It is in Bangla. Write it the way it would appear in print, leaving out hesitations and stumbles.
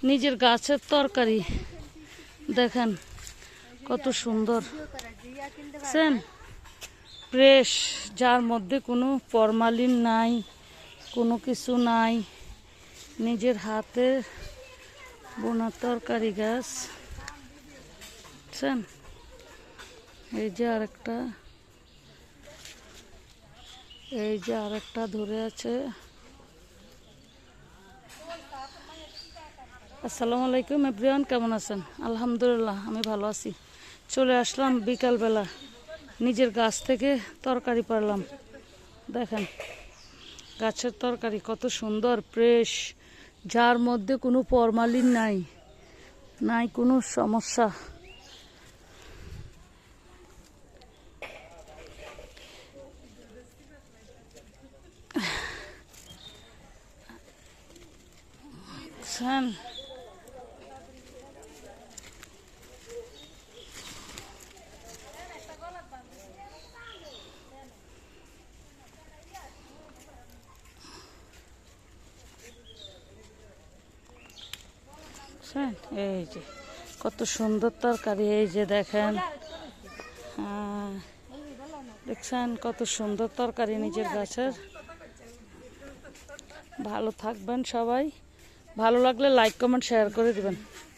নিজের গাছের তরকারি দেখেন কত সুন্দর, ফ্রেশ, যার মধ্যে কোনো ফরমালিন নাই, কোনো কিছু নাই। নিজের হাতে বোনা তরকারি গাছ। বুঝছেন? এই যে আরেকটা, এই যে আরেকটা ধরে আছে। আসসালামু আলাইকুম এভরিওয়ান, কেমন আছেন? আলহামদুলিল্লাহ আমি ভালো আছি। চলে আসলাম বিকালবেলা, নিজের গাছ থেকে তরকারি পারলাম। দেখেন গাছের তরকারি কত সুন্দর, ফ্রেশ, যার মধ্যে কোনো ফরমালিন নাই, নাই কোনো সমস্যা। বুঝছেন? এই যে কত সুন্দর তরকারি, এই যে দেখেন, দেখছেন কত সুন্দর তরকারি নিজের গাছের। ভালো থাকবেন সবাই, ভালো লাগলে লাইক কমেন্ট শেয়ার করে দিবেন।